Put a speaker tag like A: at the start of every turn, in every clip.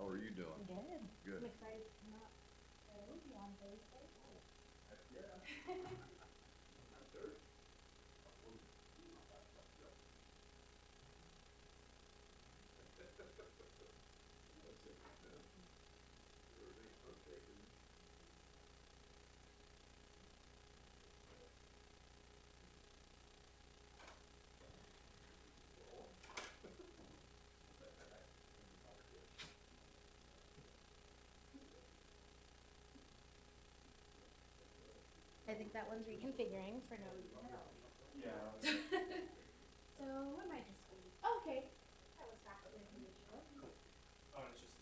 A: How are you doing?
B: Good.
A: Good.
B: I'm excited to come out to the movie on Thursday. I think that one's reconfiguring for no reason at all.
C: Yeah.
B: So what am I just doing? Oh, okay. That was back with the original.
C: Oh, it's just.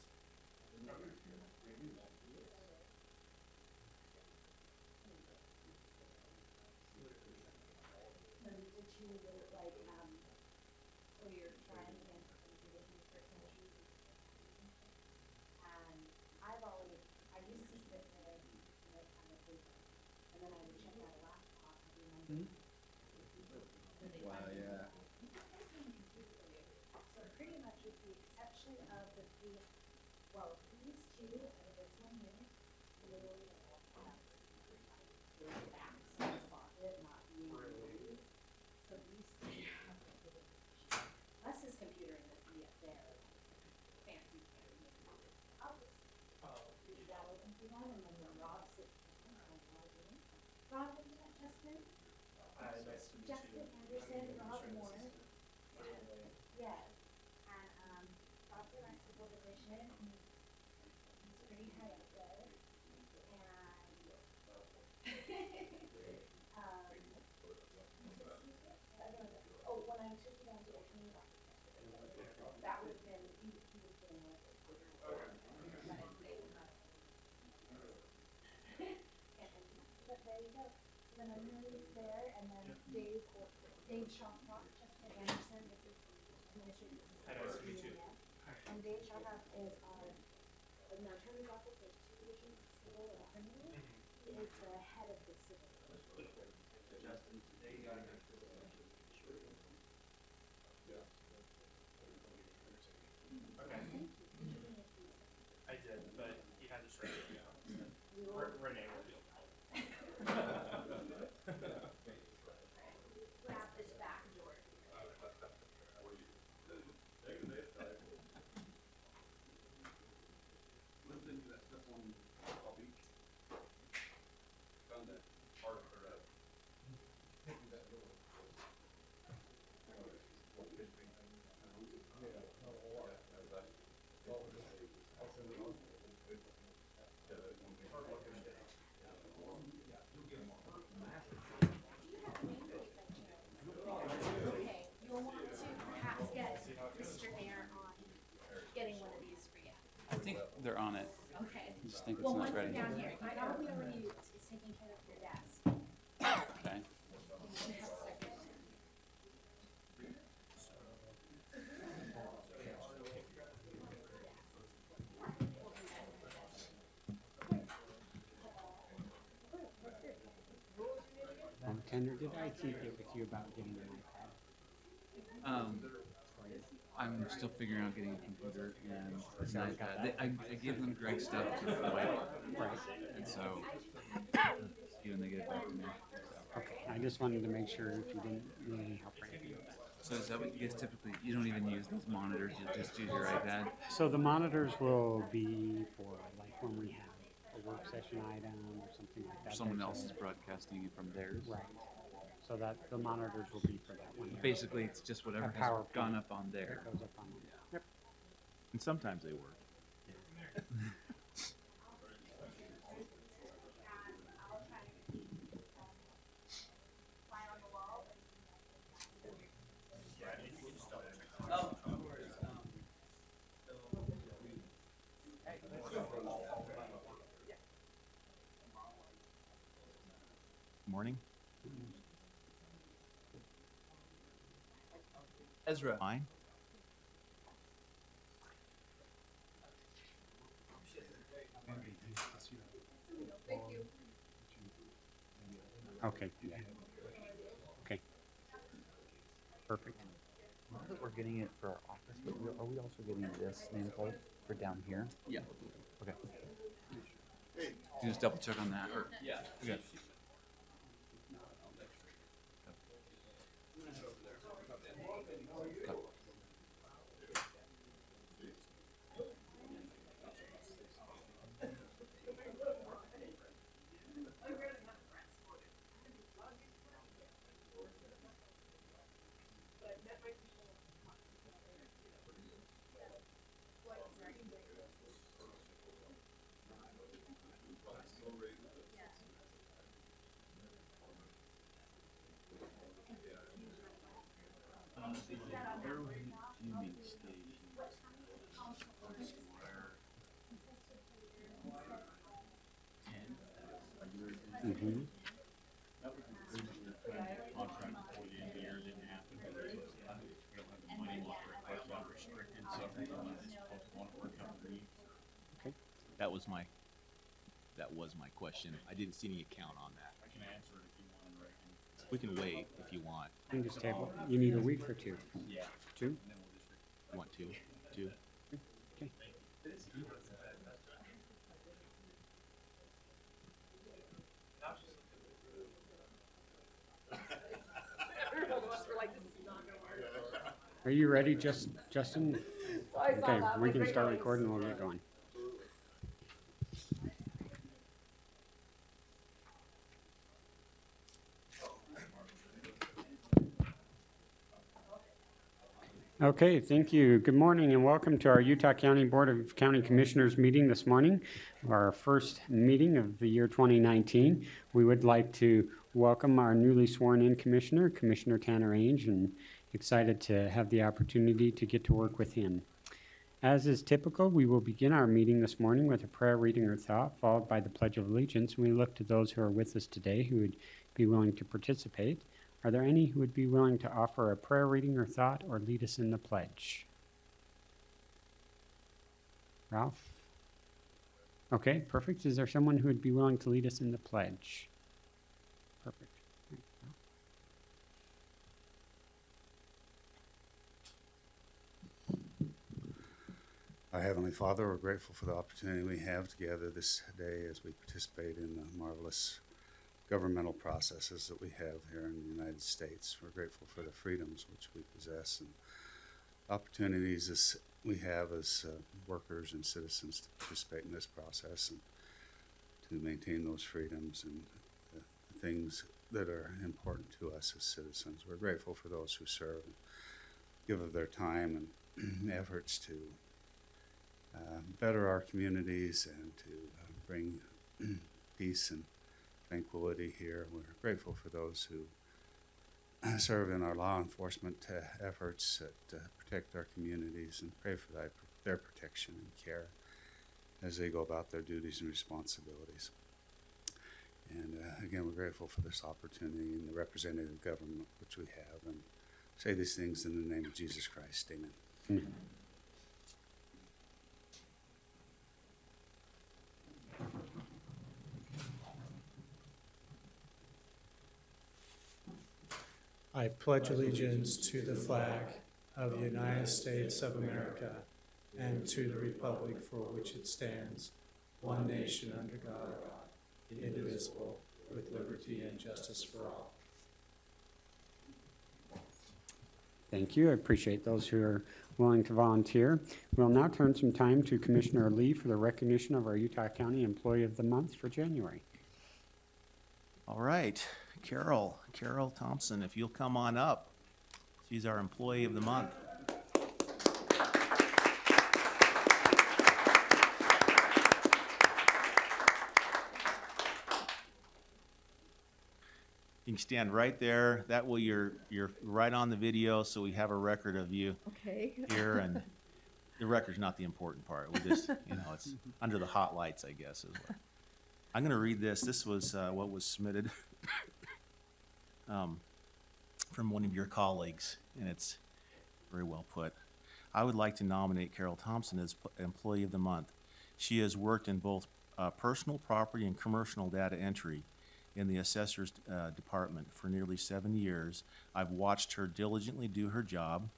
B: So did you like so you're trying against some traditions for countries and I've always I used to sit there and like kind of paper and then I would check my laptop every Monday.
A: Wow, yeah.
B: So pretty much with the exception of the three, well, these two and this one here, literally all backs spot it, not being used. So these three have Les's computer and the three up there, fancy computer. I'll just do that open for them and then when Rob sits down, I'll log in. Rob, have you met Justin?
C: Hi, nice to meet you.
B: Justin Anderson, Rob Moore. Yes. And Rob's in our civil division. He's pretty high up there. And oh, when I took you down to opening that would have been he was doing it. But there you go. Then Emily's there, and then Dave Shawcroft, Jessica Anderson, this is administrative
C: Hi, nice to meet you.
B: and Dave Shawcroft is our, in our attorney's office, there's two divisions, civil and criminal. He is the head of the civil.
C: Justin, today you got a good. Okay. I did, but he had to straighten me out. Renee will be able to help.
B: Grab this back door.
A: Lived into that stuff on Palm Beach. Found that part of her up. That door.
B: Okay, you'll want to perhaps get Mr. Mayor on getting one of these for you.
D: I think they're on it.
B: Okay.
D: I just think it's
B: Well,
D: not
B: once
D: ready.
B: they're down here, I probably already is taking care of your desk.
D: Okay.
B: You should have a second.
E: Kendra, did I keep it with you about getting an iPad?
D: I'm still figuring out getting a computer and an iPad. I give them Greg's stuff to wipe,
E: Right.
D: and so when they get it back to me.
E: Okay, I just wanted to make sure if you didn't need any help or anything with that.
D: So is that what you guys typically? You don't even use those monitors. You just use your iPad.
E: So the monitors will be for like when we have a work session item or something like that.
D: Someone
E: There's
D: else
E: a-
D: is broadcasting it from theirs.
E: Right. So that the monitors will be for that one.
D: Basically, it's just whatever
E: A
D: has
E: PowerPoint
D: gone up on there.
E: that goes up on. Yep.
D: And sometimes they work. Morning. Ezra. Fine.
E: Okay. Yeah. Okay. Perfect.
D: Now that we're getting it for our office, but are we also getting this nameplate for down here? Yeah. Okay. You just double check on that, or yeah. Okay.
E: Mm-hmm.
F: That was originally contract before the end of the year didn't happen because we don't have the money market, but restricted, so everyone is supposed to want to work on the.
E: Okay.
G: That was my question. I didn't see any account on that.
F: I can answer it if you want, right?
G: We can wait if you want.
E: And just table. You need a week or two?
F: Yeah.
E: 2?
F: And then we'll just.
G: You want two? Two?
E: Okay. Are you ready, Justin? Okay, we can start recording and we'll get going. Okay, thank you. Good morning and welcome to our Utah County Board of County Commissioners meeting this morning, our first meeting of the year 2019. We would like to welcome our newly sworn-in commissioner, Commissioner Tanner Ainge, and excited to have the opportunity to get to work with him. As is typical, we will begin our meeting this morning with a prayer, reading, or thought, followed by the Pledge of Allegiance. We look to those who are with us today who would be willing to participate. Are there any who would be willing to offer a prayer, reading, or thought, or lead us in the pledge? Ralph? Okay, perfect. Is there someone who would be willing to lead us in the pledge? Perfect.
H: Our Heavenly Father, we're grateful for the opportunity we have together this day as we participate in the marvelous governmental processes that we have here in the United States. We're grateful for the freedoms which we possess and opportunities as we have as workers and citizens to participate in this process and to maintain those freedoms and the things that are important to us as citizens. We're grateful for those who serve and give of their time and efforts to better our communities and to bring peace and tranquility here. We're grateful for those who serve in our law enforcement efforts that protect our communities, and pray for their protection and care as they go about their duties and responsibilities. And again, we're grateful for this opportunity and the representative government which we have, and say these things in the name of Jesus Christ. Amen.
E: Amen.
I: I pledge allegiance to the flag of the United States of America and to the republic for which it stands, one nation under God, indivisible, with liberty and justice for all.
E: Thank you. I appreciate those who are willing to volunteer. We'll now turn some time to Commissioner Lee for the recognition of our Utah County Employee of the Month for January.
G: All right, Carol Thompson, if you'll come on up. She's our Employee of the Month. You can stand right there. That way you're right on the video, so we have a record of you here. And the record's not the important part. We just, it's under the hot lights, I guess, is what. I'm going to read this. This was what was submitted from one of your colleagues, and it's very well put. I would like to nominate Carol Thompson as Employee of the Month. She has worked in both personal property and commercial data entry in the Assessor's Department for nearly 7 years. I've watched her diligently do her job.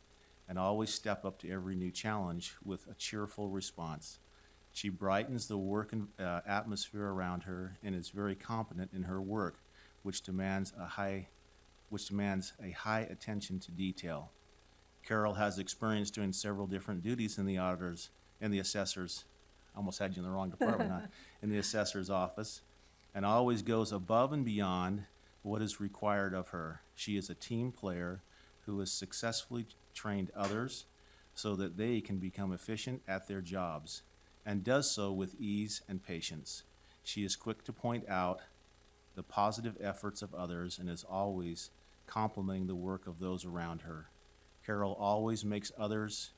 G: and always step up to every new challenge with a cheerful response. She brightens the work atmosphere around her and is very competent in her work, which demands a high attention to detail. Carol has experience doing several different duties in the assessor's, almost had you in the wrong department, huh? In the assessor's office, and always goes above and beyond what is required of her. She is a team player who has successfully trained others so that they can become efficient at their jobs, and does so with ease and patience. She is quick to point out the positive efforts of others and is always complimenting the work of those around her. Carol always makes others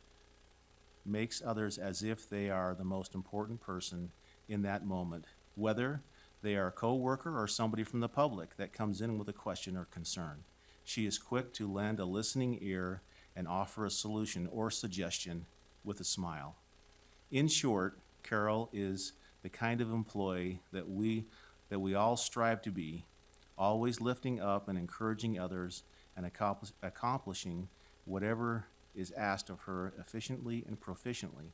G: as if they are the most important person in that moment, whether they are a co-worker or somebody from the public that comes in with a question or concern. She is quick to lend a listening ear and offer a solution or suggestion with a smile. In short, Carol is the kind of employee that we all strive to be, always lifting up and encouraging others and accomplishing whatever is asked of her efficiently and proficiently.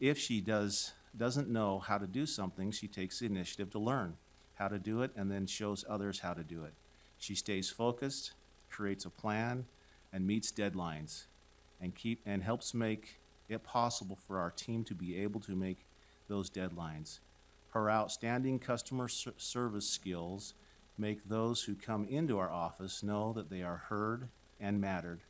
G: If she doesn't know how to do something, she takes the initiative to learn how to do it and then shows others how to do it. She stays focused, creates a plan, and meets deadlines, and helps make it possible for our team to be able to make those deadlines. Her outstanding customer service skills make those who come into our office know that they are heard and mattered.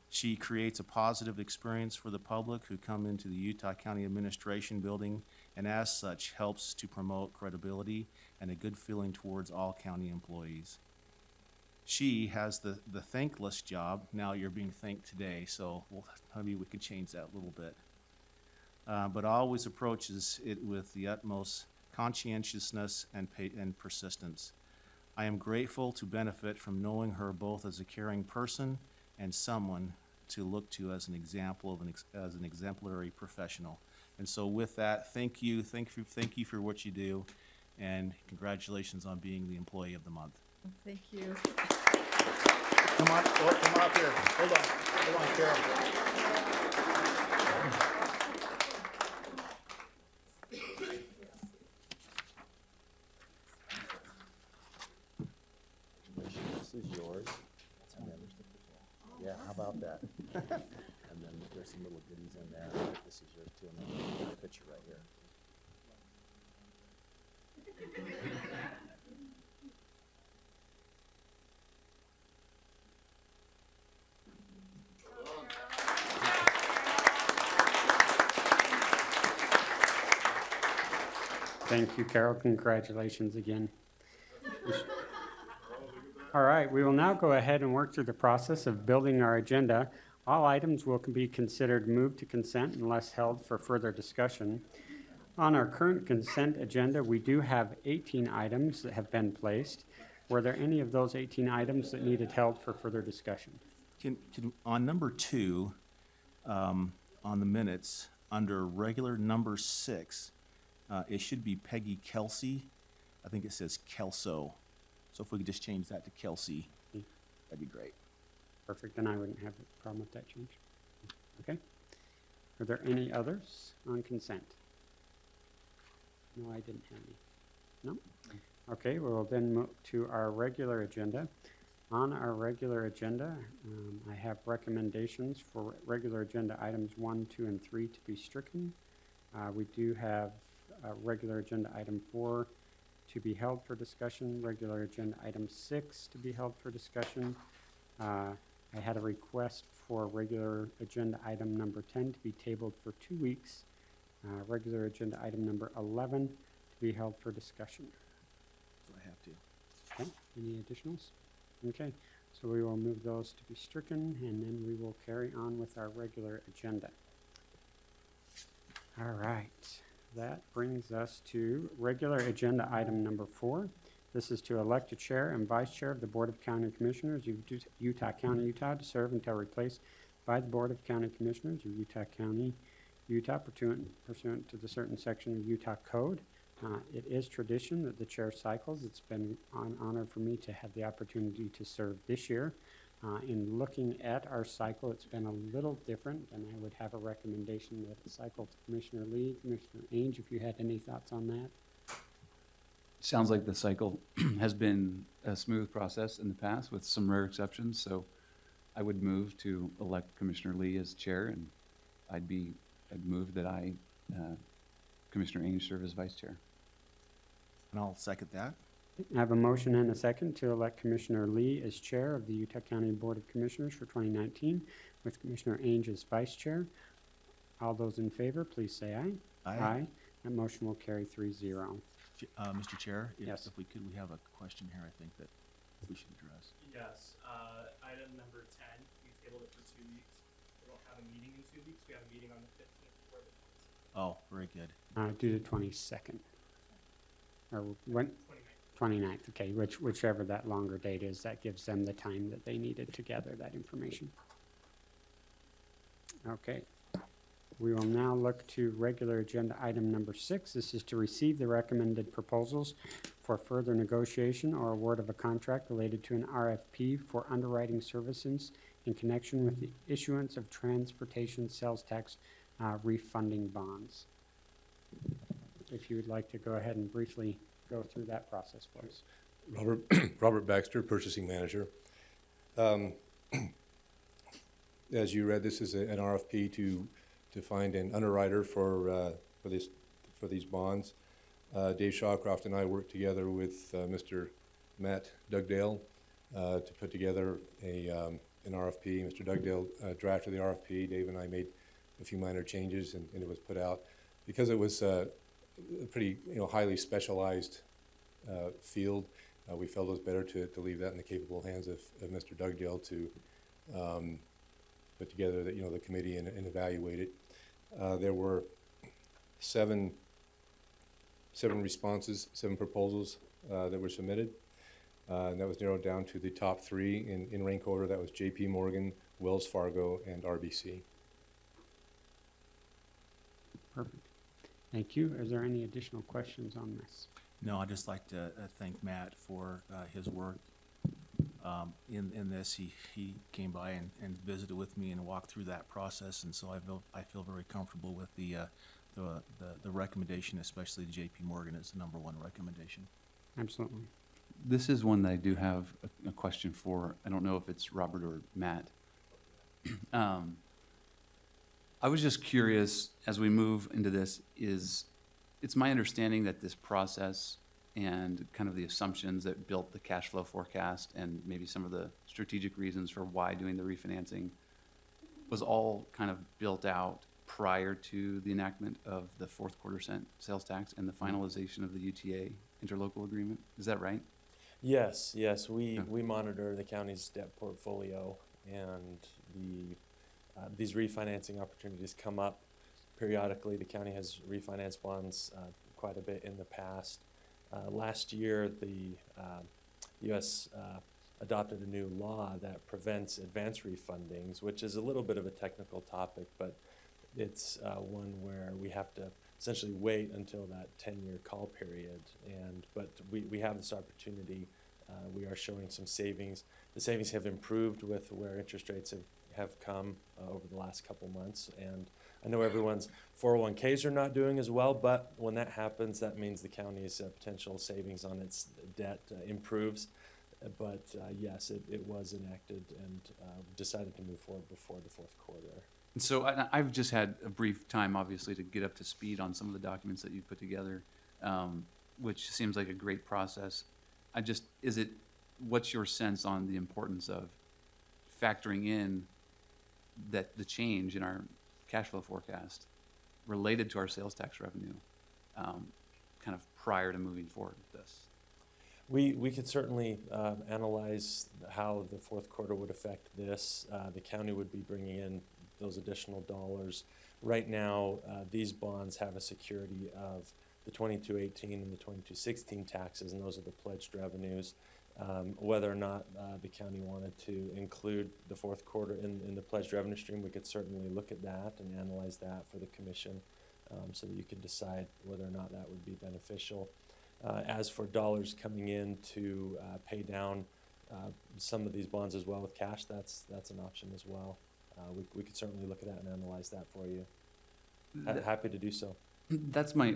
G: She creates a positive experience for the public who come into the Utah County Administration Building, and as such helps to promote credibility and a good feeling towards all county employees. She has the thankless job. Now you're being thanked today, so maybe we could change that a little bit. But always approaches it with the utmost conscientiousness and persistence. I am grateful to benefit from knowing her both as a caring person and someone to look to as an example as an exemplary professional. And so with that, thank you for what you do, and congratulations on being the Employee of the Month.
J: Thank you.
G: Come on up here. Hold on, Carol. This is yours. And then, yeah, how about that? And then there's some little goodies in there. This is yours too, and then a picture right here.
E: Thank you, Carol. Congratulations again. All right, we will now go ahead and work through the process of building our agenda. All items will be considered moved to consent unless held for further discussion. On our current consent agenda, we do have 18 items that have been placed. Were there any of those 18 items that needed held for further discussion?
G: On number 2, on the minutes, under regular number 6, it should be Peggy Kelsey. I think it says Kelso. So if we could just change that to Kelsey, that'd be great.
E: Perfect, and I wouldn't have a problem with that change. Okay. Are there any others on consent? No, I didn't have any. No? Okay, we'll then move to our regular agenda. On our regular agenda, I have recommendations for regular agenda items 1, 2, and 3 to be stricken. We do have regular agenda item 4 to be held for discussion, regular agenda item 6 to be held for discussion. I had a request for regular agenda item number 10 to be tabled for 2 weeks. Regular agenda item number 11 to be held for discussion.
G: So I have to.
E: Okay, any additionals? Okay, so we will move those to be stricken, and then we will carry on with our regular agenda. All right, that brings us to regular agenda item number 4. This is to elect a chair and vice chair of the Board of County Commissioners of Utah County, Utah, to serve until replaced by the Board of County Commissioners of Utah County, Utah, pursuant to the certain section of Utah Code. It is tradition that the chair cycles. It's been an honor for me to have the opportunity to serve this year. In looking at our cycle, it's been a little different, and I would have a recommendation that it cycle to Commissioner Lee. Commissioner Ainge, if you had any thoughts on that?
D: Sounds like the cycle has been a smooth process in the past with some rare exceptions, so I would move to elect Commissioner Lee as chair, and I'd move that Commissioner Ainge serve as vice chair.
G: And I'll second that.
E: I have a motion and a second to elect Commissioner Lee as chair of the Utah County Board of Commissioners for 2019, with Commissioner Ainge as vice chair. All those in favor, please say aye.
G: Aye.
E: That motion will carry 3-0.
G: Mr. Chair,
E: Yes.
G: if we could, we have a question here, I think, that we should address.
C: Yes, item number 10, we tabled it for 2 weeks. We don't have a meeting in 2 weeks. We have a meeting on the 15th or the 26th.
G: Oh, very good.
E: Do the 22nd. Or when?
C: 29th.
E: 29th, okay, whichever that longer date is, that gives them the time that they needed to gather that information. Okay. We will now look to regular agenda item number 6. This is to receive the recommended proposals for further negotiation or award of a contract related to an RFP for underwriting services in connection with the issuance of transportation sales tax refunding bonds. If you would like to go ahead and briefly go through that process, please.
J: Robert Baxter, Purchasing Manager. As you read, this is an RFP to find an underwriter for these bonds. Dave Shawcroft and I worked together with Mr. Matt Dugdale to put together an RFP. Mr. Dugdale drafted the RFP. Dave and I made a few minor changes, and it was put out. Because it was a pretty highly specialized field, we felt it was better to leave that in the capable hands of Mr. Dugdale to put together the committee and evaluate it. There were seven responses, 7 proposals that were submitted. And that was narrowed down to the top 3 in rank order. That was J.P. Morgan, Wells Fargo, and RBC. Perfect.
E: Thank you. Is there any additional questions on this?
G: No, I'd just like to thank Matt for his work in this. He came by and visited with me and walked through that process, and so I feel very comfortable with the recommendation, especially J.P. Morgan is the #1 recommendation.
E: Absolutely.
D: This is one that I do have a question for. I don't know if it's Robert or Matt. I was just curious, as we move into this, it's my understanding that this process and kind of the assumptions that built the cash flow forecast and maybe some of the strategic reasons for why doing the refinancing was all kind of built out prior to the enactment of the fourth quarter sales tax and the finalization of the UTA interlocal agreement. Is that right?
K: Yes, we monitor the county's debt portfolio, and these refinancing opportunities come up periodically. The county has refinanced bonds quite a bit in the past. Last year, the U.S. adopted a new law that prevents advance refundings, which is a little bit of a technical topic, but it's one where we have to essentially wait until that 10-year call period. But we have this opportunity. We are showing some savings. The savings have improved with where interest rates have come over the last couple months. And I know everyone's 401ks are not doing as well, but when that happens, that means the county's potential savings on its debt improves. But yes, it was enacted and decided to move forward before the fourth quarter.
D: And so I've just had a brief time, obviously, to get up to speed on some of the documents that you put together, which seems like a great process. What's your sense on the importance of factoring in that the change in our cash flow forecast related to our sales tax revenue, kind of prior to moving forward with this?
K: We could certainly analyze how the fourth quarter would affect this. The county would be bringing in those additional dollars. Right now, these bonds have a security of the 2218 and the 2216 taxes, and those are the pledged revenues. Whether or not the county wanted to include the fourth quarter in the pledged revenue stream, we could certainly look at that and analyze that for the commission, so that you could decide whether or not that would be beneficial. As for dollars coming in to pay down some of these bonds as well with cash, that's an option as well. We could certainly look at that and analyze that for you. Happy to do so.
D: That's my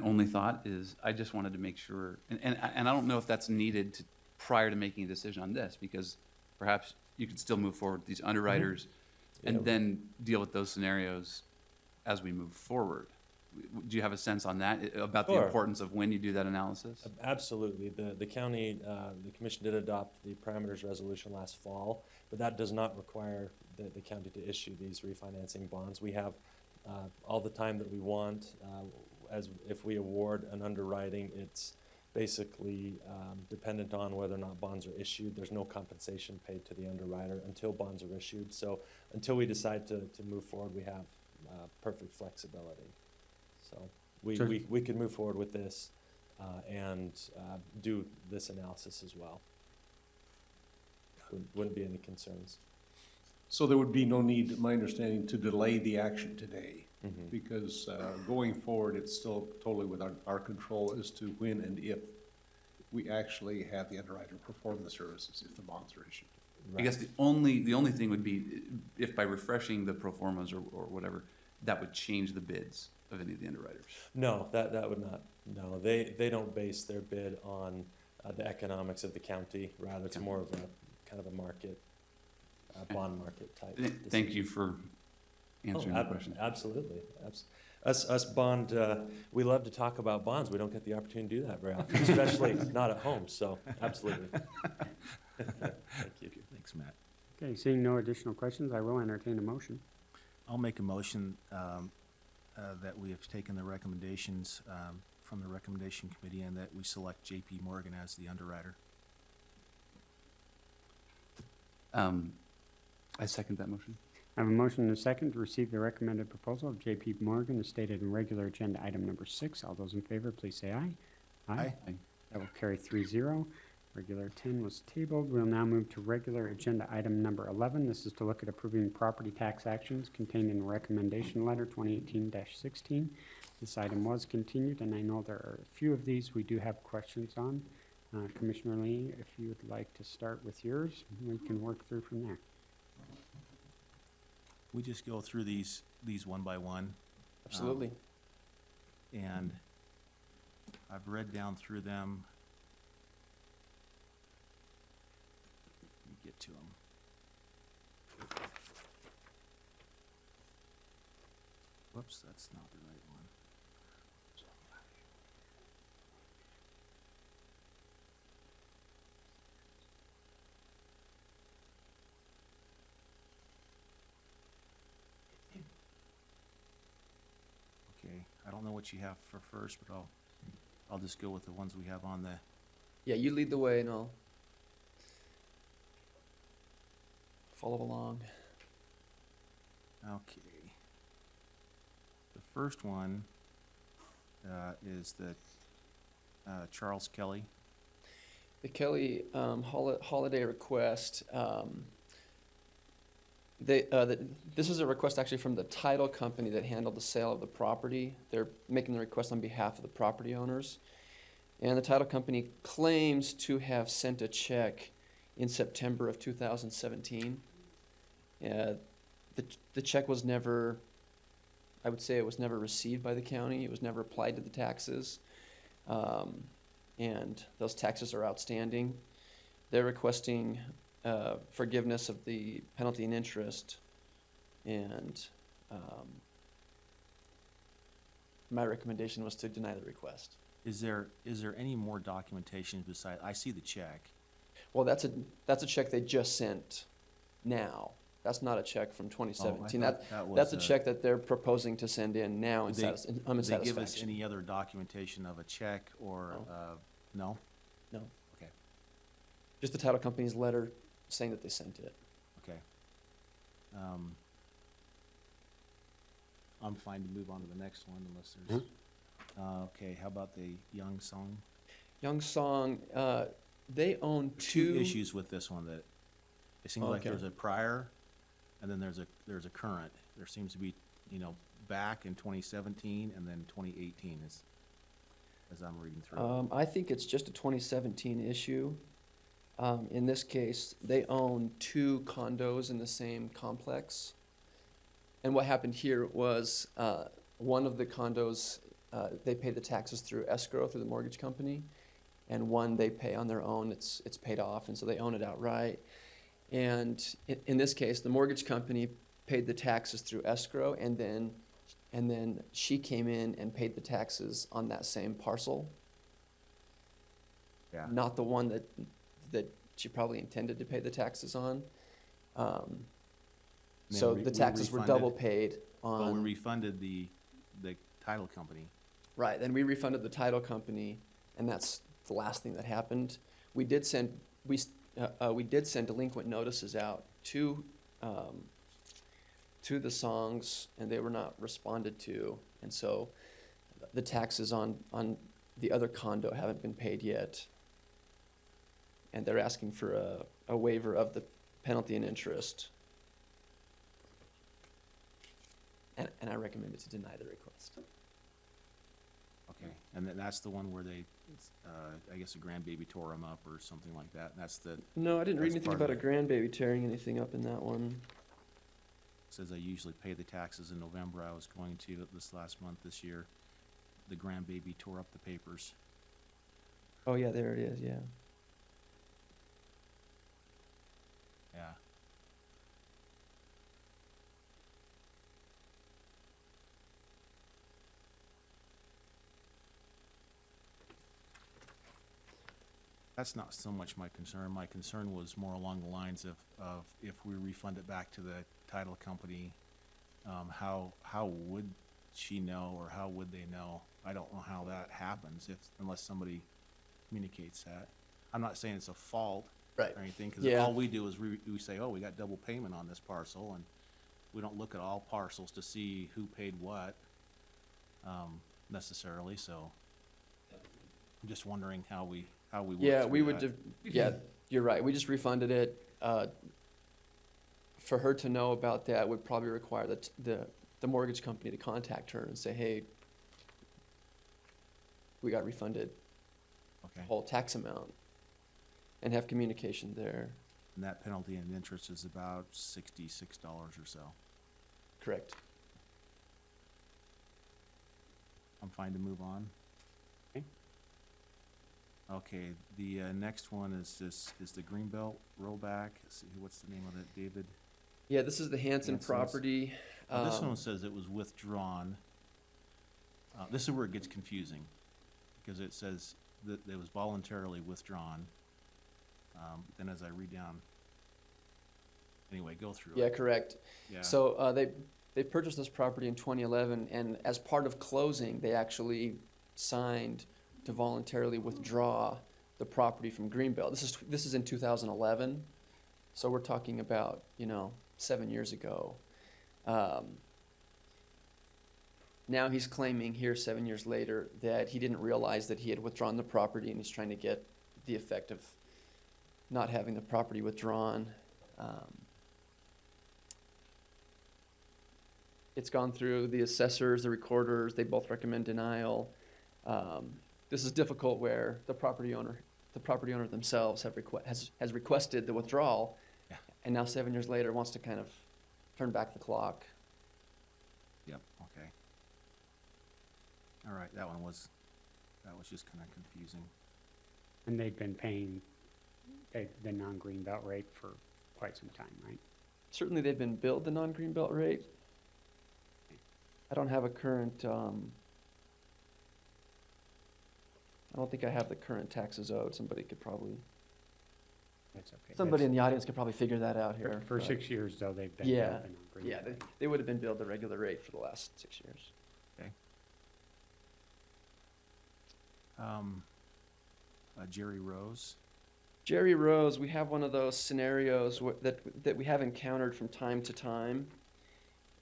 D: only thought is I just wanted to make sure, and I don't know if that's needed prior to making a decision on this, because perhaps you could still move forward with these underwriters and
K: Yeah.
D: then deal with those scenarios as we move forward. Do you have a sense on that, about the
K: Sure.
D: importance of when you do that analysis?
K: Absolutely. The county, the commission did adopt the parameters resolution last fall, but that does not require the county to issue these refinancing bonds. We have all the time that we want. As if we award an underwriting, it's basically dependent on whether or not bonds are issued. There's no compensation paid to the underwriter until bonds are issued. So until we decide to move forward, we have perfect flexibility. So we could move forward with this and do this analysis as well. Wouldn't be any concerns.
F: So there would be no need, my understanding, to delay the action today,
K: Mm-hmm.
F: because going forward, it's still totally within our control as to when and if we actually have the underwriter perform the services if the bonds are issued.
D: I guess the only thing would be if by refreshing the pro formas or whatever, that would change the bids of any of the underwriters.
K: No, that would not. No, they don't base their bid on the economics of the county. Rather, it's more of a kind of a market, bond market type.
D: Thank
K: decision.
D: you for answering the question.
K: Absolutely. Us bond, we love to talk about bonds. We don't get the opportunity to do that very often, especially not at home. So absolutely. Thank you.
G: Thanks, Matt.
E: Okay, seeing no additional questions, I will entertain a motion.
G: I'll make a motion that we have taken the recommendations from the recommendation committee and that we select J.P. Morgan as the underwriter.
D: I second that motion.
E: I have a motion and a second to receive the recommended proposal of J.P. Morgan as stated in regular agenda item number 6. All those in favor, please say aye.
G: Aye.
E: That will carry 3-0. Regular 10 was tabled. We'll now move to regular agenda item number 11. This is to look at approving property tax actions contained in the recommendation letter 2018-16. This item was continued, and I know there are a few of these we do have questions on. Commissioner Lee, if you would like to start with yours, we can work through from there.
G: We just go through these one by one.
K: Absolutely.
G: And I've read down through them. Let me get to them. Whoops, that's not the right one. Okay, I don't know what you have for first, but I'll just go with the ones we have on the,
L: Yeah, you lead the way and I'll follow along.
G: okay. The first one is the Charles Kelly.
L: The Kelly holiday request, this is a request actually from the title company that handled the sale of the property. They're making the request on behalf of the property owners. And the title company claims to have sent a check in September of 2017. The check was never, I would say it was never received by the county. It was never applied to the taxes. And those taxes are outstanding. They're requesting forgiveness of the penalty and interest. And my recommendation was to deny the request.
G: Is there any more documentation besides, I see the check.
L: Well, that's a check they just sent now. That's not a check from 2017.
G: thought that was
L: That's a check that they're proposing to send in now in
G: Did
L: satisfaction.
G: they give us any other documentation of a check or, no?
L: No.
G: Okay,
L: Just the title company's letter saying that they sent it.
G: okay. I'm fine to move on to the next one unless there's, okay, how about the Young Song?
L: Young Song, they own
G: Two
L: two.
G: issues with this one that, it seems like
L: Okay.
G: there's a prior and then there's a current. There seems to be, back in 2017 and then 2018 as I'm reading through.
L: I think it's just a 2017 issue. In this case, they own 2 condos in the same complex. And what happened here was, one of the condos, they pay the taxes through escrow, through the mortgage company, and one they pay on their own, it's paid off, and so they own it outright. And in this case, the mortgage company paid the taxes through escrow, and then she came in and paid the taxes on that same parcel.
G: Yeah.
L: Not the one that she probably intended to pay the taxes on. So
G: we
L: the taxes were double paid on.
G: Well, we refunded the title company.
L: Right, then we refunded the title company, and that's the last thing that happened. We did send delinquent notices out to the songs, and they were not responded to, and so the taxes on the other condo haven't been paid yet, and they're asking for a waiver of the penalty and interest. And I recommend it to deny the request.
G: Okay, and then that's the one where they, I guess a grandbaby tore them up or something like that. That's the,
L: No, I didn't read
G: That's
L: anything
G: part
L: about
G: of
L: a grandbaby tearing anything up in that one.
G: says I usually pay the taxes in November. I was going to this last month this year. The grandbaby tore up the papers.
L: Oh, yeah, there it is, yeah.
G: Yeah. That's not so much my concern. My concern was more along the lines of if we refund it back to the title company, how would she know, or how would they know? I don't know how that happens unless somebody communicates that. I'm not saying it's a fault
L: Right.
G: or anything, because
L: Yeah.
G: all we do is we say, oh, we got double payment on this parcel, and we don't look at all parcels to see who paid what necessarily. So I'm just wondering how we work
L: Yeah,
G: through
L: we would,
G: that.
L: yeah, you're right, we just refunded it. For her to know about that would probably require the mortgage company to contact her and say, hey, we got refunded
G: Okay.
L: the whole tax amount, and have communication there.
G: And that penalty and interest is about $66 or so.
L: Correct.
G: I'm fine to move on.
E: Okay.
G: Okay, the next one is the Greenbelt rollback. Let's see, what's the name of it, David?
L: Yeah, this is the Hanson
G: Hanson's.
L: property.
G: This one says it was withdrawn. This is where it gets confusing, because it says that it was voluntarily withdrawn. Then as I read down, anyway, go through
L: Yeah,
G: it.
L: correct.
G: Yeah.
L: So they purchased this property in 2011, and as part of closing, they actually signed to voluntarily withdraw the property from Greenbelt. This is in 2011, so we're talking about 7 years ago. Now he's claiming here 7 years later that he didn't realize that he had withdrawn the property, and he's trying to get the effect of not having the property withdrawn. It's gone through the assessors, the recorders, they both recommend denial. This is difficult where the property owner themselves has requested the withdrawal,
G: Yeah.
L: and now 7 years later wants to kind of turn back the clock.
G: Yep, okay. All right, that was just kind of confusing.
E: And they've been paying the non-greenbelt rate for quite some time, right?
L: Certainly they've been billed the non-greenbelt rate. I don't have a current, I don't think I have the current taxes owed. Somebody could probably,
E: That's okay.
L: somebody in the audience could probably figure that out here.
E: For
L: but-
E: 6 years, though, they've been
L: Yeah,
E: billed the non-greenbelt
L: yeah,
E: rate.
L: they would have been billed the regular rate for the last 6 years.
G: Jerry Rose.
L: Jerry Rose, we have one of those scenarios that we have encountered from time to time.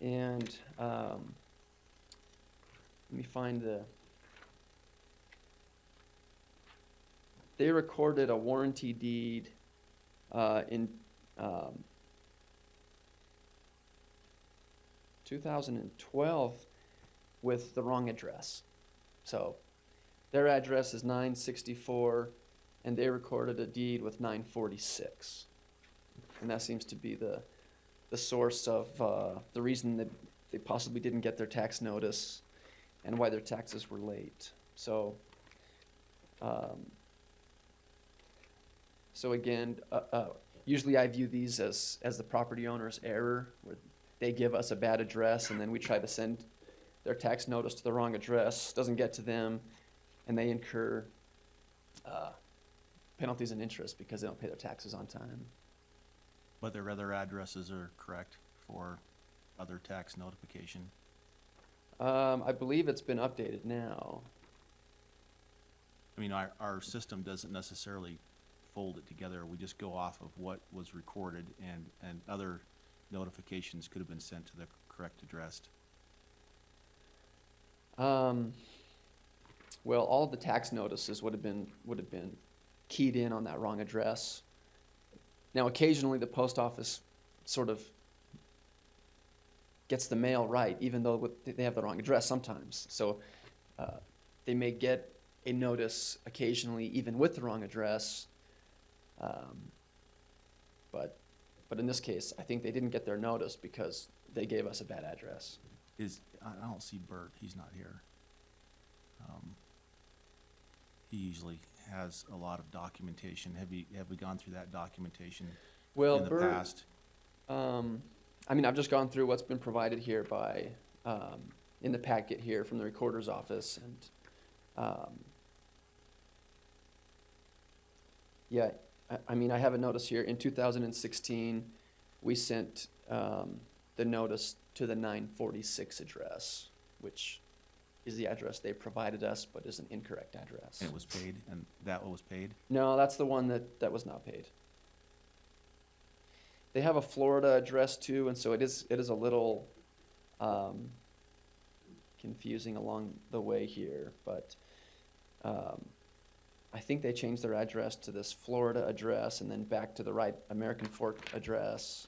L: And let me find they recorded a warranty deed in 2012 with the wrong address. So their address is 964 and they recorded a deed with 946. And that seems to be the source of the reason that they possibly didn't get their tax notice and why their taxes were late. So again, usually I view these as the property owner's error, where they give us a bad address and then we try to send their tax notice to the wrong address, doesn't get to them, and they incur penalties and interest because they don't pay their taxes on time.
G: But their other addresses are correct for other tax notification.
L: I believe it's been updated now.
G: I mean, our system doesn't necessarily fold it together. We just go off of what was recorded, and other notifications could have been sent to the correct address.
L: Well, all of the tax notices would have been keyed in on that wrong address. Now, occasionally the post office sort of gets the mail right, even though they have the wrong address sometimes. So they may get a notice occasionally, even with the wrong address. But in this case, I think they didn't get their notice because they gave us a bad address.
G: I don't see Bert. He's not here. He usually has a lot of documentation. Have we gone through that documentation in the
L: Bert,
G: past?
L: I mean, I've just gone through what's been provided here by in the packet here from the recorder's office, and yeah, I mean, I have a notice here. In 2016, we sent the notice to the 946 address, which is the address they provided us, but is an incorrect address.
G: And it was paid, and that was paid?
L: No, that's the one that was not paid. They have a Florida address too, and so it is a little confusing along the way here, but I think they changed their address to this Florida address and then back to the right American Fork address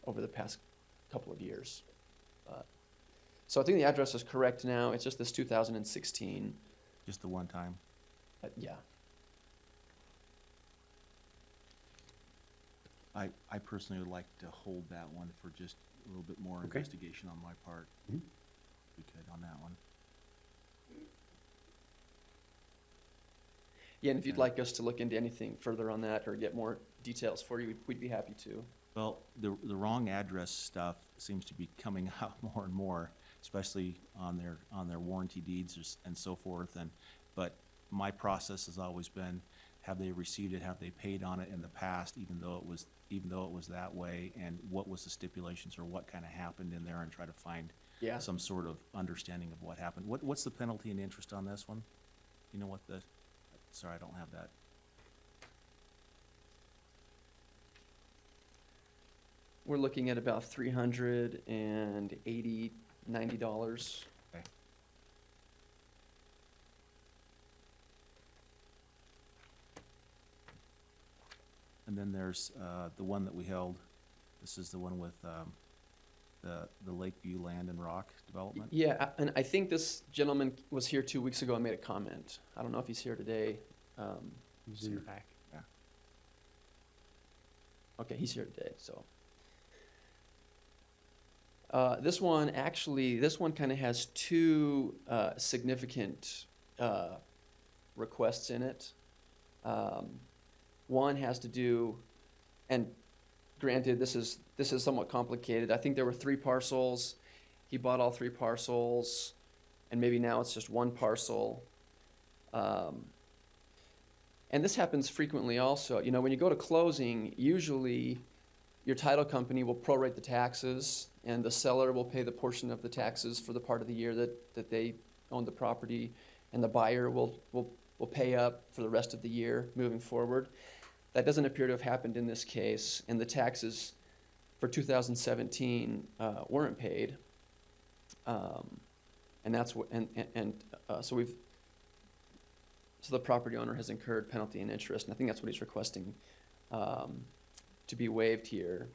L: over the past couple of years. So I think the address is correct now. It's just this 2016.
G: Just the one time?
L: Yeah.
G: I personally would like to hold that one for just a little bit more investigation on my part.
H: Mm-hmm.
G: If we could on that one.
L: Yeah, and if you'd like us to look into anything further on that or get more details for you, we'd be happy to.
G: Well, the wrong address stuff seems to be coming out more and more, especially on their warranty deeds and so forth. But my process has always been: have they received it? Have they paid on it in the past, even though it was that way? And what was the stipulations, or what kind of happened in there, and try to find some sort of understanding of what happened. What's the penalty and interest on this one? You know what the? Sorry, I don't have that.
L: We're looking at about $380, $90.
G: Okay. And then there's the one that we held. This is the one with the Lakeview Land and Rock Development.
L: Yeah, and I think this gentleman was here 2 weeks ago and made a comment. I don't know if he's here today.
E: He's in the back.
G: Yeah.
L: Okay, he's here today, so. This one kind of has two significant requests in it. One has to do, and granted, this is somewhat complicated. I think there were 3 parcels. He bought all 3 parcels, and maybe now it's just 1 parcel. And this happens frequently also. You know, when you go to closing, usually your title company will prorate the taxes, and the seller will pay the portion of the taxes for the part of the year that they own the property, and the buyer will pay up for the rest of the year moving forward. That doesn't appear to have happened in this case, and the taxes for 2017 weren't paid, and that's what so the property owner has incurred penalty and interest, and I think that's what he's requesting to be waived here.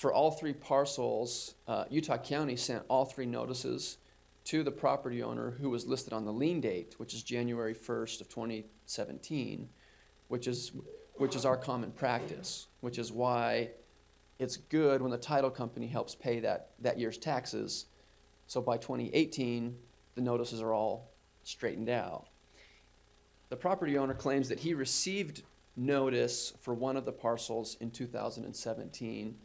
L: for all three parcels, Utah County sent all three notices to the property owner who was listed on the lien date, which is January 1st of 2017, which is our common practice, which is why it's good when the title company helps pay that year's taxes. So by 2018, the notices are all straightened out. The property owner claims that he received notice for one of the parcels in 2017.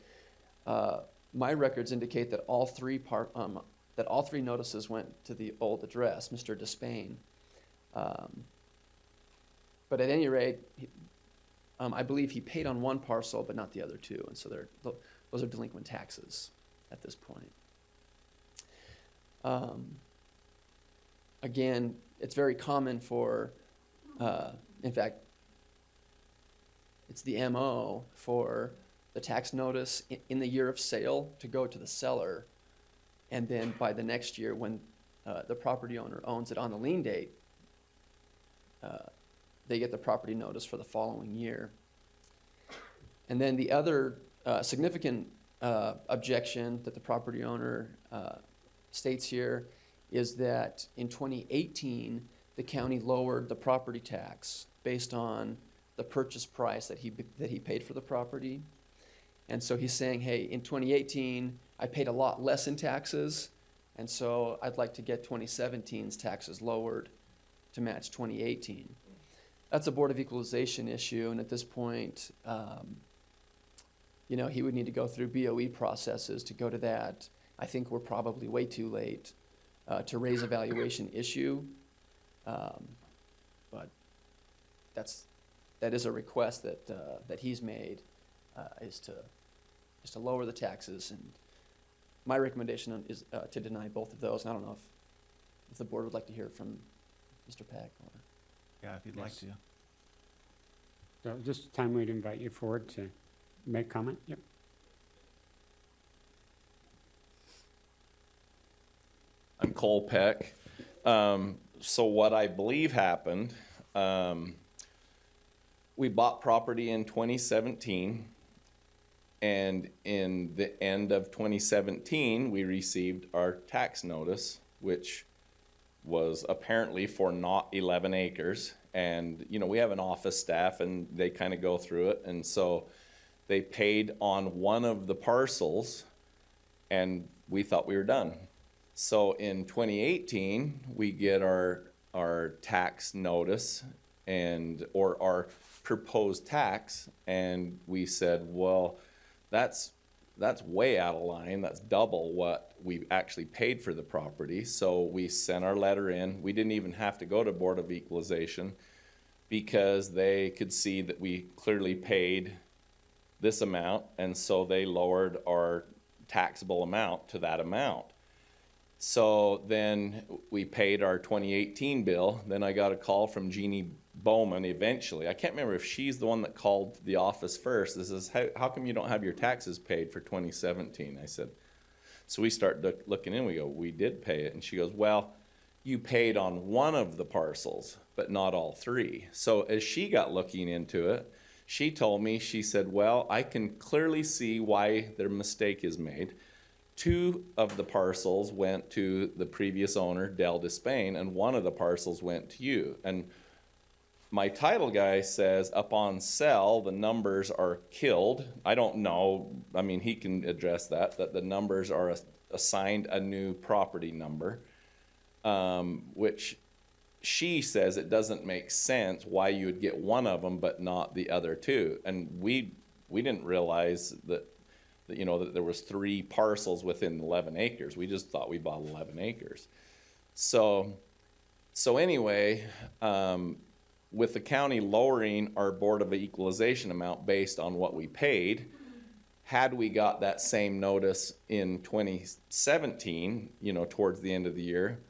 L: My records indicate that all three notices went to the old address, Mr. Despain. But at any rate, I believe he paid on one parcel, but not the other two, and so those are delinquent taxes at this point. Again, it's very common for, in fact, it's the MO for the tax notice in the year of sale to go to the seller, and then by the next year when the property owner owns it on the lien date, they get the property notice for the following year. And then the other significant objection that the property owner states here is that in 2018, the county lowered the property tax based on the purchase price that he paid for the property. And so he's saying, hey, in 2018, I paid a lot less in taxes, and so I'd like to get 2017's taxes lowered to match 2018. That's a Board of Equalization issue, and at this point, he would need to go through BOE processes to go to that. I think we're probably way too late to raise a valuation issue, but that is a request that he's made, is to lower the taxes, and my recommendation is to deny both of those. And I don't know if the board would like to hear from Mr. Peck or.
G: Yeah, if you'd like to.
E: So this time we'd invite you forward to make comment. Yep.
M: I'm Cole Peck. So what I believe happened, we bought property in 2017, and in the end of 2017, we received our tax notice, which was apparently for not 11 acres. And, we have an office staff, and they kind of go through it. And so they paid on one of the parcels, and we thought we were done. So in 2018, we get our tax notice or our proposed tax, and we said, well, that's way out of line. That's double what we actually paid for the property. So we sent our letter in. We didn't even have to go to Board of Equalization because they could see that we clearly paid this amount, and so they lowered our taxable amount to that amount. So then we paid our 2018 bill. Then I got a call from Jeannie Bowman eventually. I can't remember if she's the one that called the office first. This is, how come you don't have your taxes paid for 2017? I said, so we start looking in. We go, we did pay it. And she goes, well, you paid on one of the parcels, but not all three. So as she got looking into it, she told me, she said, well, I can clearly see why their mistake is made. 2 of the parcels went to the previous owner, Del Despain, and 1 of the parcels went to you. And my title guy says upon sell, the numbers are killed. I don't know, I mean, he can address that the numbers are assigned a new property number, which she says it doesn't make sense why you would get one of them but not the other 2. And we didn't realize that there was 3 parcels within 11 acres. We just thought we bought 11 acres. So anyway, with the county lowering our Board of Equalization amount based on what we paid, had we got that same notice in 2017, towards the end of the year,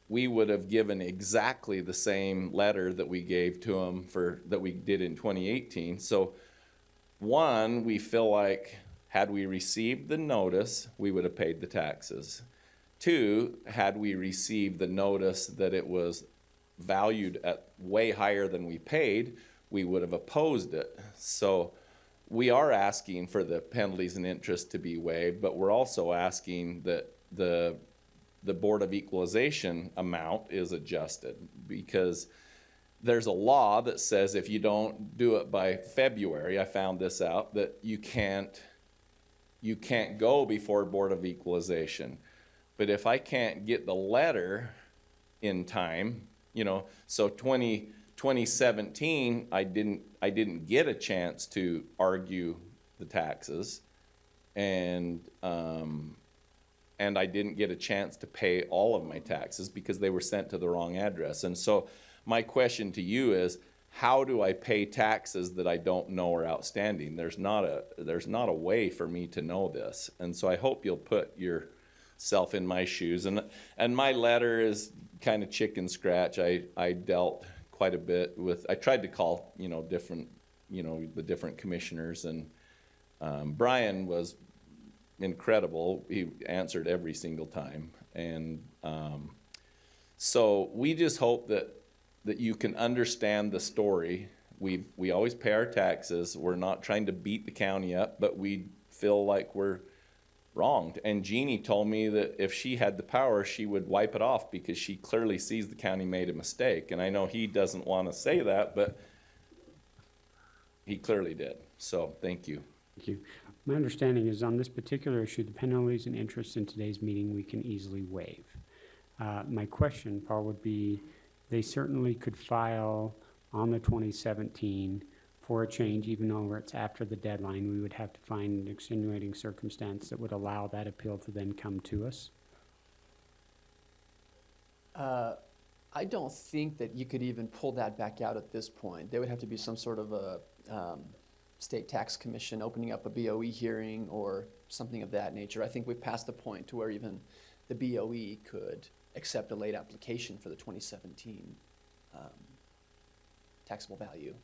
M: we would have given exactly the same letter that we gave to them that we did in 2018. So one, we feel like had we received the notice, we would have paid the taxes. 2, had we received the notice that it was valued at way higher than we paid, we would have opposed it. So we are asking for the penalties and interest to be waived, but we're also asking that the Board of Equalization amount is adjusted, because there's a law that says if you don't do it by February, I found this out, that you can't go before Board of Equalization. But if I can't get the letter in time, you know, so 2017, I didn't get a chance to argue the taxes, and I didn't get a chance to pay all of my taxes because they were sent to the wrong address. And so my question to you is, how do I pay taxes that I don't know are outstanding? There's not a way for me to know this. And so I hope you'll put yourself in my shoes. And my letter is kind of chicken scratch. I dealt quite a bit with, I tried to call, the different commissioners, and Brian was incredible. He answered every single time. And so we just hope that you can understand the story. We always pay our taxes. We're not trying to beat the county up, but we feel like we're wronged. And Jeannie told me that if she had the power, she would wipe it off because she clearly sees the county made a mistake. And I know he doesn't want to say that, but he clearly did. So thank you.
E: Thank you. My understanding is on this particular issue, the penalties and interest in today's meeting we can easily waive. My question, Paul, would be, they certainly could file on the 2017 for a change, even though it's after the deadline. We would have to find an extenuating circumstance that would allow that appeal to then come to us.
L: I don't think that you could even pull that back out at this point. There would have to be some sort of a state tax commission opening up a BOE hearing or something of that nature. I think we've passed the point to where even the BOE could accept a late application for the 2017 taxable value.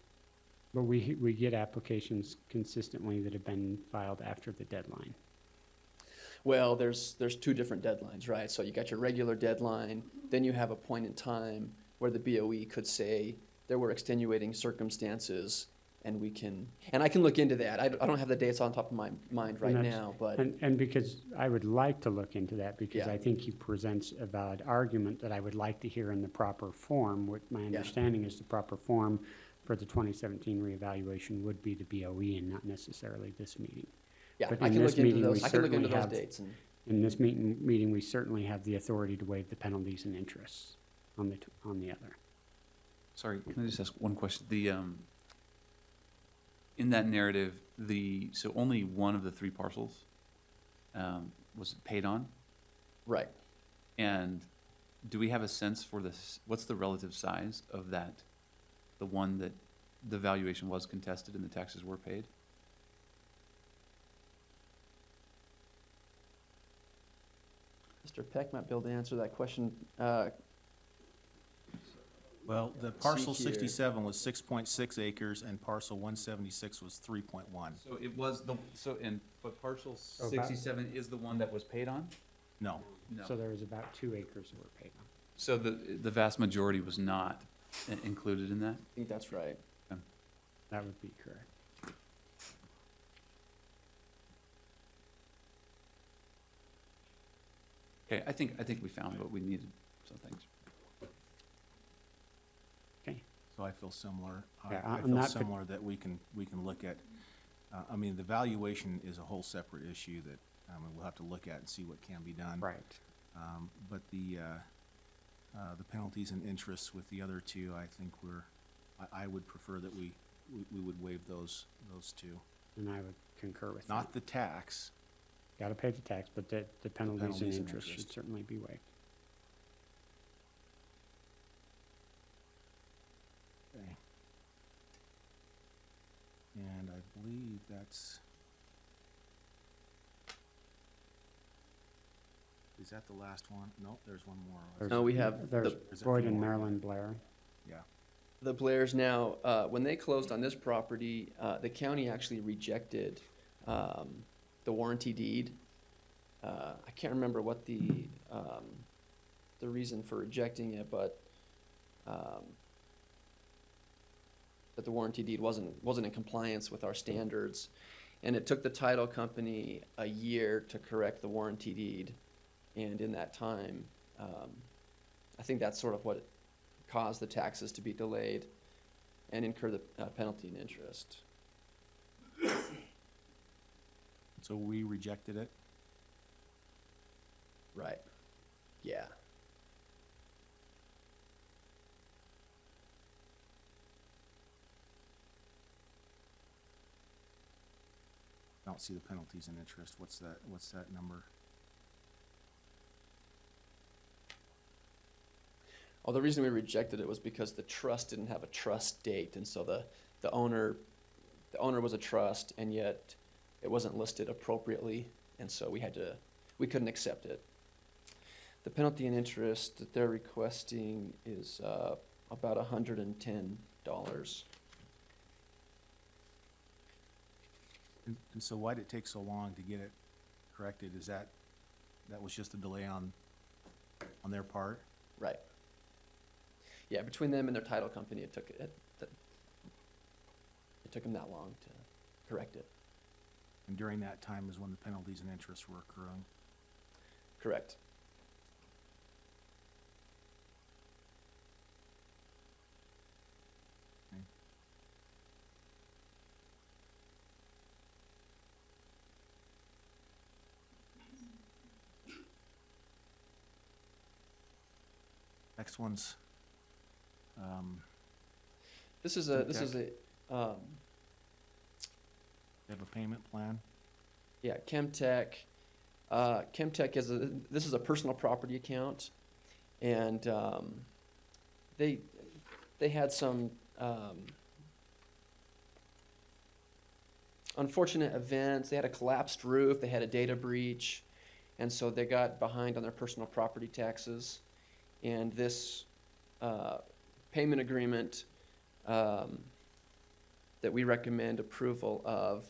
E: But we get applications consistently that have been filed after the deadline.
L: Well, there's two different deadlines, right? So you got your regular deadline, then you have a point in time where the BOE could say there were extenuating circumstances, and I can look into that. I don't have the dates on top of my mind right now, but.
E: And because I would like to look into that, because
L: Yeah.
E: I think he presents a valid argument that I would like to hear in the proper form. What my understanding is the proper form for the 2017 reevaluation would be the BOE and not necessarily this meeting.
L: Yeah,
E: But
L: I
E: in
L: can
E: this
L: look into
E: meeting, we
L: those, I can look into
E: certainly
L: those
E: have-
L: dates. And
E: In this meeting, we certainly have the authority to waive the penalties and interests on the other.
D: Sorry, can I just ask one question? In that narrative, so only one of the three parcels was paid on?
L: Right.
D: And do we have a sense for this, what's the relative size of that, the one that the valuation was contested and the taxes were paid?
L: Mr. Peck might be able to answer that question.
G: Well, the
L: Let's see
G: parcel
L: here.
G: 67 was 6.6 acres, and parcel 176 was 3.1.
D: So it was but parcel
E: about-
D: 67 is the one that was paid on?
G: No.
D: No.
E: So there was about 2 acres that were paid on.
D: So the vast majority was not included in that?
L: I think that's right.
E: That would be correct.
D: Okay, I think we found what we needed, so thanks.
E: Okay.
G: So I feel similar.
E: Yeah,
G: I
E: I'm
G: feel
E: not
G: similar that we can look at, the valuation is a whole separate issue that, we'll have to look at and see what can be done.
E: Right.
G: But the penalties and interests with the other two, I think I would prefer that we would waive those two.
E: And I would concur with that.
G: Not the tax.
E: Got to pay the tax, but the penalties and
G: penalties and
E: interest should
G: interest.
E: certainly be waived.
G: Okay. And I believe that's. Is that the last one? No, there's one more.
E: There's-
L: No, we have
E: There's
G: Is it
E: Boyd
G: for
E: and
G: more?
E: Marilyn Blair.
G: Yeah.
L: The Blairs now, when they closed on this property, the county actually rejected the warranty deed. I can't remember what the reason for rejecting it, but but the warranty deed wasn't in compliance with our standards. And it took the title company a year to correct the warranty deed. And in that time, I think that's sort of what caused the taxes to be delayed and incur the penalty and interest.
G: So we rejected it?
L: Right. Yeah.
G: I don't see the penalties and interest. What's that number?
L: Well, the reason we rejected it was because the trust didn't have a trust date, and so the owner was a trust, and yet it wasn't listed appropriately, and so we couldn't accept it. The penalty and interest that they're requesting is about $110.
G: And so why did it take so long to get it corrected? Is that was just a delay on their part?
L: Right. Yeah, between them and their title company, it took them that long to correct it.
G: And during that time is when the penalties and interest were accruing?
L: Correct.
G: Okay. Next one's,
L: This is a
G: They have a payment plan?
L: yeah, Chemtech. Chemtech this is a personal property account, and they had some unfortunate events. They had a collapsed roof. They had a data breach, and so they got behind on their personal property taxes. And this payment agreement that we recommend approval of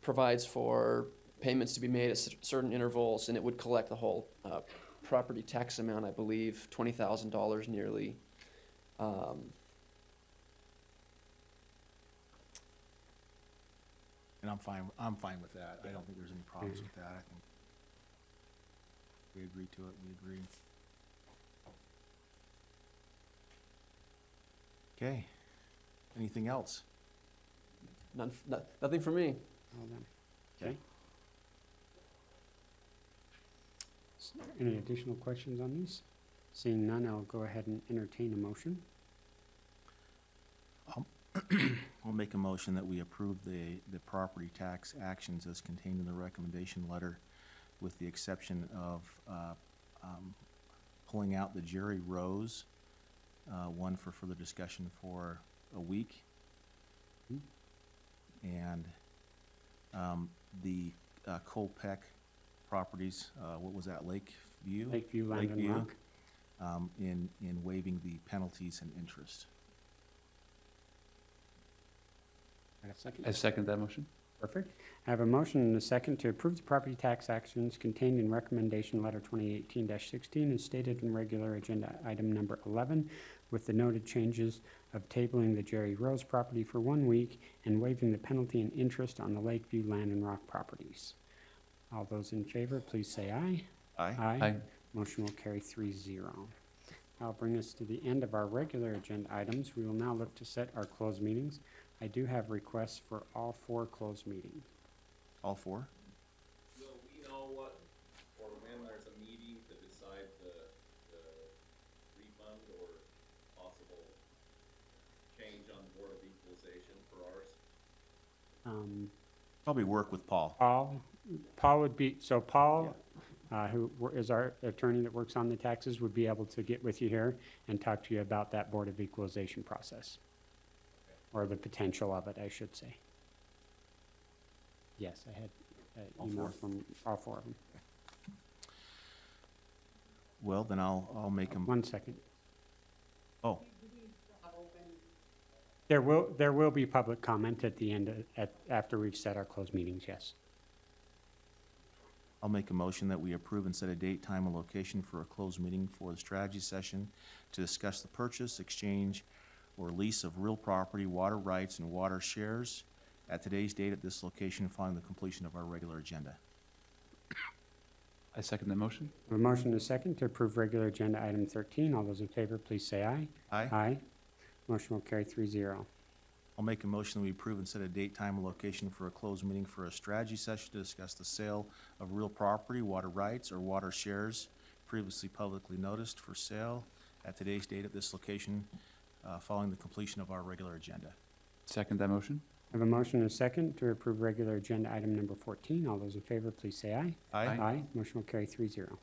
L: provides for payments to be made at certain intervals, and it would collect the whole property tax amount, I believe, $20,000 nearly.
G: And I'm fine with that. I don't think there's any problems with that. I think we agree to it, we agree. Okay, anything else?
L: Nothing for me.
E: Hold on. Okay. Any additional questions on these? Seeing none, I'll go ahead and entertain a motion.
G: I'll make a motion that we approve the property tax actions as contained in the recommendation letter, with the exception of pulling out the Jerry Rose one for further discussion for a week. And the Colpeck properties, what was that, Lakeview?
E: Lakeview Land and Rock.
G: In waiving the penalties and interest.
E: I second.
D: I second that motion.
E: Perfect. I have a motion and a second to approve the property tax actions contained in recommendation letter 2018-16 as stated in regular agenda item number 11, with the noted changes of tabling the Jerry Rose property for 1 week and waiving the penalty and interest on the Lakeview Land and Rock properties. All those in favor, please say aye.
G: Aye.
E: Aye. Motion will carry 3-0. That'll bring us to the end of our regular agenda items. We will now look to set our closed meetings. I do have requests for all 4 closed meetings.
G: All 4?
M: Will we know what, or when there's a meeting to decide the refund or possible change on the Board of Equalization for ours?
G: Probably work with Paul.
E: Paul would be, so Paul, who is our attorney that works on the taxes, would be able to get with you here and talk to you about that Board of Equalization process. Or the potential of it, I should say. Yes, I had an email from all 4 of them.
G: Well, then I'll make them.
E: 1 second.
G: Oh,
E: There will be public comment at the end, after we've set our closed meetings, yes.
G: I'll make a motion that we approve and set a date, time, and location for a closed meeting for the strategy session to discuss the purchase, exchange, or lease of real property, water rights, and water shares at today's date at this location following the completion of our regular agenda.
D: I second that motion.
E: A motion and a second to approve regular agenda item 13. All those in favor, please say aye.
G: Aye.
E: Aye. Motion will carry 3-0.
G: I'll make a motion that we approve and set a date, time, and location for a closed meeting for a strategy session to discuss the sale of real property, water rights, or water shares previously publicly noticed for sale at today's date at this location following the completion of our regular agenda.
D: Second that motion.
E: I have a motion and a second to approve regular agenda item number 14. All those in favor, please say aye.
G: Aye.
E: Aye. Motion will carry 3-0.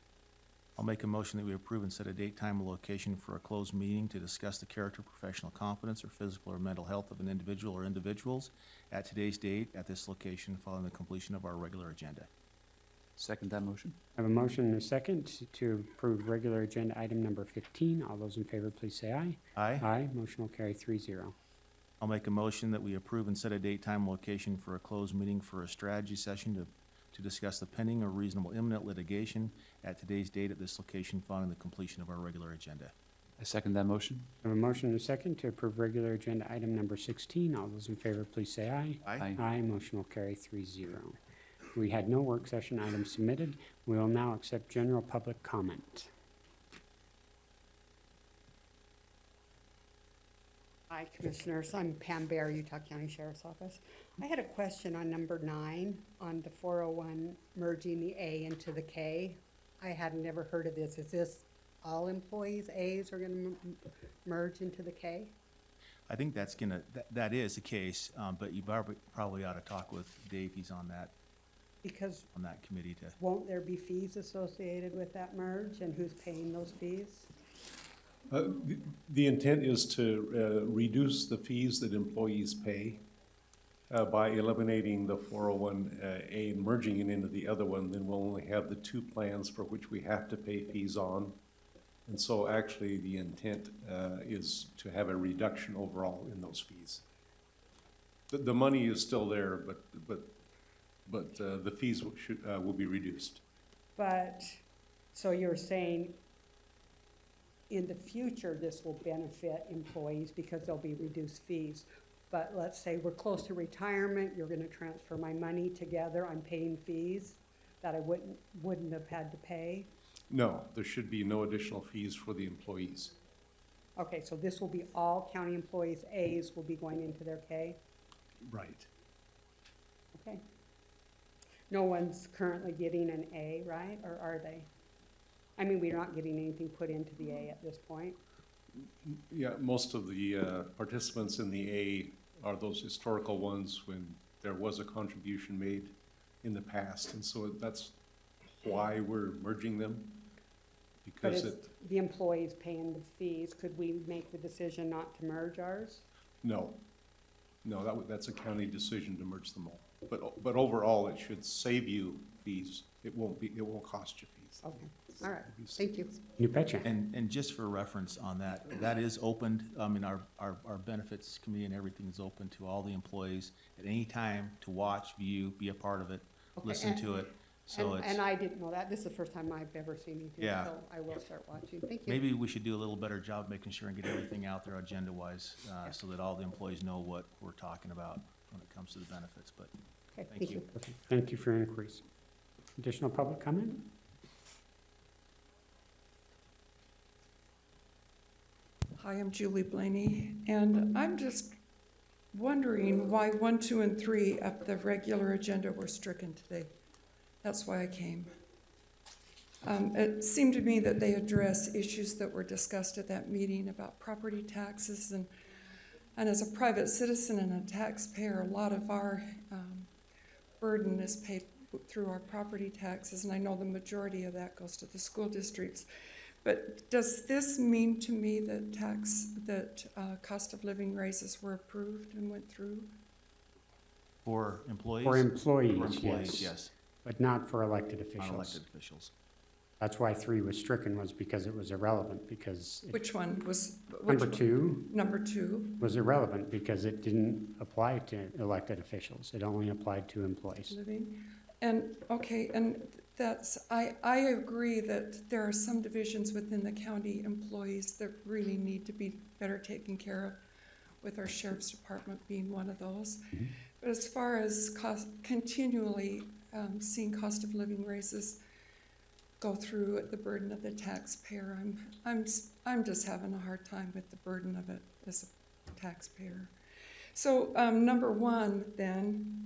G: I'll make a motion that we approve and set a date, time, and location for a closed meeting to discuss the character, professional competence, or physical or mental health of an individual or individuals at today's date at this location following the completion of our regular agenda.
D: Second that motion.
E: I have a motion and a second to approve regular agenda item number 15. All those in favor, please say aye.
G: Aye.
E: Aye. Motion will carry 3-0.
G: I'll make a motion that we approve and set a date, time, and location for a closed meeting for a strategy session to discuss the pending or reasonable imminent litigation at today's date at this location following the completion of our regular agenda.
D: I second that motion.
E: I have a motion and a second to approve regular agenda item number 16. All those in favor, please say aye.
G: Aye.
E: Aye. Motion will carry 3-0. We had no work session items submitted. We will now accept general public comment.
N: Hi, Commissioners. I'm Pam Bear, Utah County Sheriff's Office. I had a question on number 9 on the 401 merging the A into the K. I had never heard of this. Is this all employees, A's are going to merge into the K?
G: I think that is the case, but you probably ought to talk with Dave. He's on that committee to.
N: Won't there be fees associated with that merge, and who's paying those fees?
F: The intent is to reduce the fees that employees pay by eliminating the 401A and merging it into the other one. Then we'll only have the two plans for which we have to pay fees on. And so actually the intent is to have a reduction overall in those fees. The money is still there, but the fees will be reduced.
N: But, so you're saying in the future, this will benefit employees because there'll be reduced fees. But let's say we're close to retirement, you're gonna transfer my money together, I'm paying fees that I wouldn't have had to pay.
F: No, there should be no additional fees for the employees.
N: Okay, so this will be all county employees, A's will be going into their K?
F: Right.
N: Okay. No one's currently getting an A, right, or are they? I mean, we're not getting anything put into the A at this point.
F: Yeah, most of the participants in the A are those historical ones when there was a contribution made in the past, and so that's why we're merging them. Because
N: but it's the employees paying the fees. Could we make the decision not to merge ours?
F: No, that's a county decision to merge them all. But overall, it should save you fees. It won't cost you fees.
N: Okay, all right, thank you.
E: You betcha.
G: And just for reference on that is opened, I mean, our benefits committee and everything is open to all the employees at any time to watch, view, be a part of it,
N: Okay,
G: listen to it. So
N: and I didn't know that. This is the first time I've ever seen anything,
G: Yeah.
N: so I will start watching. Thank you.
G: maybe we should do a little better job making sure and get everything out there agenda-wise, so that all the employees know what we're talking about when it comes to the benefits, but
N: Okay,
G: thank you.
E: Okay. Thank you for your inquiries. Additional public comment?
O: Hi, I'm Julie Blaney, and I'm just wondering why 1, 2, and 3 of the regular agenda were stricken today. That's why I came. It seemed to me that they address issues that were discussed at that meeting about property taxes, and as a private citizen and a taxpayer, a lot of our burden is paid through our property taxes, and I know the majority of that goes to the school districts. But does this mean to me that cost of living raises were approved and went through?
G: For employees?
E: For employees,
G: For employees,
E: yes.
G: yes.
E: But not for elected officials.
G: Not elected officials.
E: That's why 3 was stricken, was because it was irrelevant, because.
O: Which one was?
E: Number 2.
O: Number 2.
E: Was irrelevant because it didn't apply to elected officials. It only applied to employees.
O: Living. And, okay, and I agree that there are some divisions within the county employees that really need to be better taken care of. with our sheriff's department being one of those. But as far as continually seeing cost of living raises go through the burden of the taxpayer, I'm just having a hard time with the burden of it as a taxpayer. So number one, then,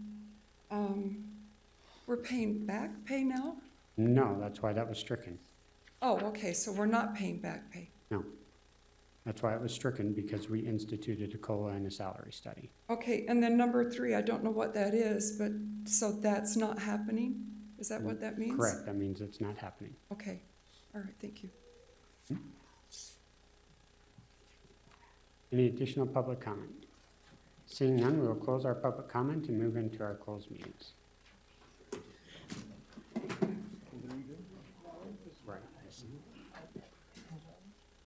O: we're paying back pay now?
E: No, that's why that was stricken.
O: Oh, okay, so we're not paying back pay.
E: No. That's why it was stricken, because we instituted a COLA and a salary study.
O: Okay, and then number three, I don't know what that is, but so that's not happening? Is that what that means?
E: Correct, that means it's not happening.
O: Okay, all right, thank you.
E: Any additional public comment? Seeing none, we will close our public comment and move into our closed meetings. Right.